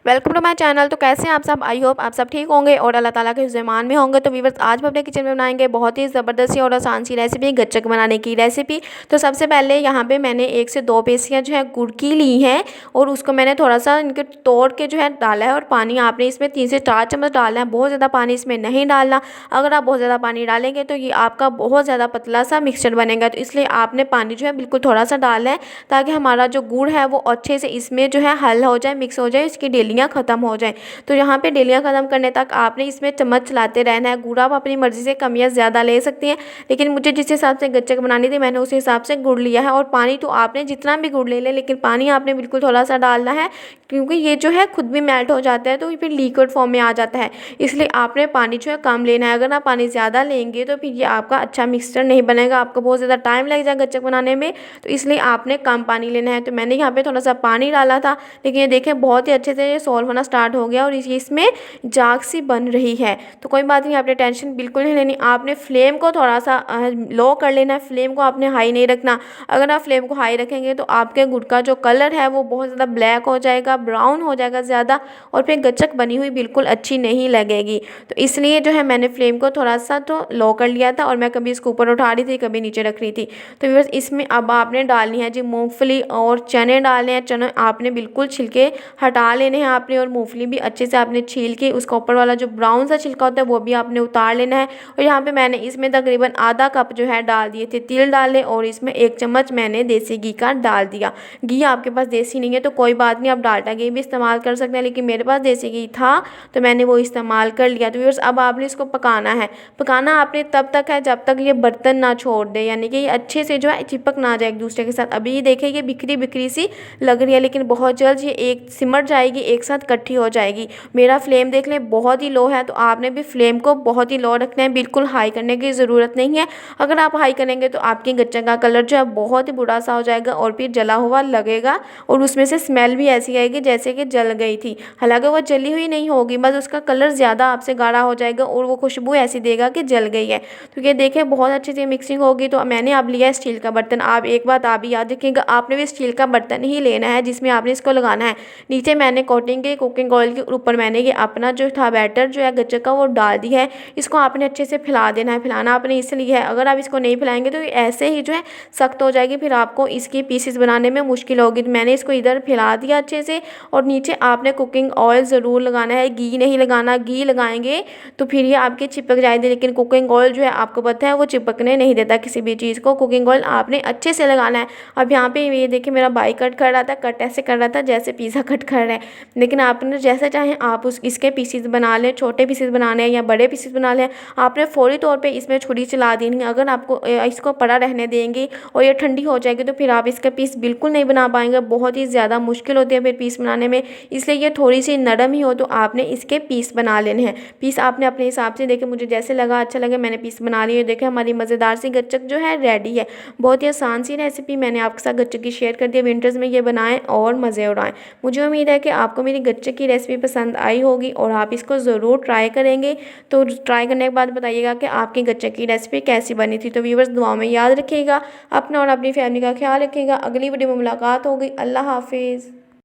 Welcome to my channel. तो कैसे हैं आप सब? आई होप आप सब ठीक होंगे और अल्लाह ताला के ज़मान में होंगे। तो व्यूअर्स, आज हम अपने किचन में बनाएंगे बहुत ही ज़बरदस्त सी और आसान सी रेसिपी, गच्चक बनाने की रेसिपी। तो सबसे पहले यहाँ पे मैंने 1 से 2 पेसियाँ जो है गुड़ की ली हैं और उसको मैंने थोड़ा सा इनके तोड़ के जो है डाला है। और पानी आपने इसमें 3 से 4 चम्मच डालना है, बहुत ज़्यादा पानी इसमें नहीं डालना। अगर आप बहुत ज़्यादा पानी डालेंगे तो ये आपका बहुत ज़्यादा पतला सा मिक्सचर बनेगा। तो इसलिए आपने पानी जो है बिल्कुल थोड़ा सा डालना है, ताकि हमारा जो गुड़ है वो अच्छे से इसमें जो है हल हो जाए, मिक्स हो जाए, इसकी डेलियाँ ख़त्म हो जाए। तो यहाँ पे डेलियाँ ख़त्म करने तक आपने इसमें चम्मच चलाते रहना है। गुड़ आप अपनी मर्ज़ी से कम या ज़्यादा ले सकती हैं, लेकिन मुझे जिस हिसाब से गच्चक बनानी थी मैंने उस हिसाब से गुड़ लिया है। और पानी तो आपने जितना भी गुड़ ले लें, लेकिन पानी आपने बिल्कुल थोड़ा सा डालना है, क्योंकि ये जो है खुद भी मेल्ट हो जाता है तो फिर लिक्विड फॉर्म में आ जाता है। इसलिए आपने पानी जो है कम लेना है। अगर आप पानी ज़्यादा लेंगे तो फिर ये आपका अच्छा मिक्सचर नहीं बनेगा, आपको बहुत ज़्यादा टाइम लग जाएगा गच्चक बनाने में। तो इसलिए आपने कम पानी लेना है। तो मैंने यहाँ पे थोड़ा सा पानी डाला था, लेकिन ये देखें बहुत ही अच्छे से ये सॉल्व होना स्टार्ट हो गया और इसमें जाग सी बन रही है। तो कोई बात नहीं, आपने टेंशन बिल्कुल नहीं लेनी। आपने फ्लेम को थोड़ा सा लो कर लेना है, फ्लेम को आपने हाई नहीं रखना। अगर आप फ्लेम को हाई रखेंगे तो आपके गुड़ का जो कलर है वो बहुत ज़्यादा ब्लैक हो जाएगा, ब्राउन हो जाएगा ज़्यादा, और फिर गच्चक बनी हुई बिल्कुल अच्छी नहीं लगेगी। तो इसलिए जो है मैंने फ्लेम को थोड़ा सा तो लो कर लिया था, और मैं कभी इसको ऊपर उठा रही थी, कभी नीचे रख रही थी। तो बस इसमें अब आपने डालनी है जी मूंगफली और चने डालने हैं। चने आपने बिल्कुल छिलके हटा लेने हैं आपने, और मूंगफली भी अच्छे से आपने छील के उसका ऊपर वाला जो ब्राउन सा छिलका होता है वो भी आपने उतार लेना है। और यहाँ पे मैंने इसमें तकरीबन आधा कप जो है डाल दिए थे तिल डाले, और इसमें 1 चम्मच मैंने देसी घी का डाल दिया। घी आपके पास देसी नहीं है तो कोई बात नहीं, आप डाल्डा घी भी इस्तेमाल कर सकते हैं, लेकिन मेरे पास देसी घी था तो मैंने वो इस्तेमाल कर लिया। तो व्यूअर्स, अब आपने इसको पकाना है। पकाना आपने तब तक है जब तक ये बर्तन ना छोड़ दे, यानी कि ये अच्छे से जो है चिपक ना जाए एक दूसरे के साथ। अभी ये देखिए ये बिखरी बिखरी सी लग रही है, लेकिन बहुत जल्द ये एक सिमट जाएगी, एक साथ इकट्ठी हो जाएगी। मेरा फ्लेम देख लें बहुत ही लो है, तो आपने भी फ्लेम को बहुत ही लो रखना है, बिल्कुल हाई करने की ज़रूरत नहीं है। अगर आप हाई करेंगे तो आपके गच्चक का कलर जो है बहुत ही बुरा सा हो जाएगा और फिर जला हुआ लगेगा, और उसमें से स्मेल भी ऐसी आएगी जैसे कि जल गई थी। हालांकि वो जली हुई नहीं होगी, बस उसका कलर ज़्यादा आपसे गाढ़ा हो जाएगा और वो खुशबू ऐसी देगा कि जल गई है। तो ये देखें बहुत अच्छे से मिक्सिंग होगी। तो मैंने अब लिया है स्टील का बर्तन। आप एक बात आप भी याद रखिएगा, आपने भी स्टील का बर्तन ही लेना है जिसमें आपने इसको लगाना है। नीचे मैंने कोटिंग के कुकिंग ऑयल के ऊपर मैंने ये अपना जो था बैटर जो है गच्चक का वो डाल दिया है। इसको आपने अच्छे से फैला देना है। फैलाना आपने इसलिए है, अगर आप इसको नहीं फैलाएंगे तो ऐसे ही जो है सख्त हो जाएगी, फिर आपको इसकी पीसेस बनाने में मुश्किल होगी। तो मैंने इसको इधर फैला दिया अच्छे से, और नीचे आपने कुकिंग ऑयल ज़रूर लगाना है, घी नहीं लगाना। घी लगाएंगे तो फिर ये आपके चिपक जाएगी, लेकिन कुकिंग ऑयल जो है आपको पता है वो चिपकने नहीं देता किसी भी चीज़ को। कुकिंग ऑयल आपने अच्छे से लगाना है। अब यहाँ पे ये देखिए मेरा भाई कट कर रहा था, कट ऐसे कर रहा था जैसे पिज़्ज़ा कट कर रहा है, लेकिन आपने जैसे चाहें आप इसके पीसेस बना लें, छोटे पीसेस बनाने हैं या बड़े पीसेस बना लें। आपने फौरी तौर पे इसमें छुरी चला देनी है। अगर आपको इसको पड़ा रहने देंगे और ये ठंडी हो जाएगी तो फिर आप इसका पीस बिल्कुल नहीं बना पाएंगे, बहुत ही ज़्यादा मुश्किल होती है फिर पीस बनाने में। इसलिए ये थोड़ी सी नरम ही हो तो आपने इसके पीस बना लेने हैं। पीस आपने अपने हिसाब से, देखे मुझे जैसे लगा अच्छा लगे मैंने पीस बना लिए। देखे हमारी मज़ेदार सी गच्चक जो है रेडी है। बहुत ही आसान सी रेसिपी मैंने आपके साथ गच्चक की शेयर कर दी। विंटर्स में ये बनाएं और मज़े उड़ाएं। मुझे उम्मीद है कि आपको मेरी गच्चक की रेसिपी पसंद आई होगी और आप इसको ज़रूर ट्राई करेंगे। तो ट्राई करने के बाद बताइएगा कि आपकी गच्चक की रेसिपी कैसी बनी थी। तो व्यूअर्स, दुआ में याद रखिएगा, अपना और अपनी फैमिली का ख्याल रखिएगा। अगली वीडियो में मुलाकात होगी। अल्लाह हाफिज़।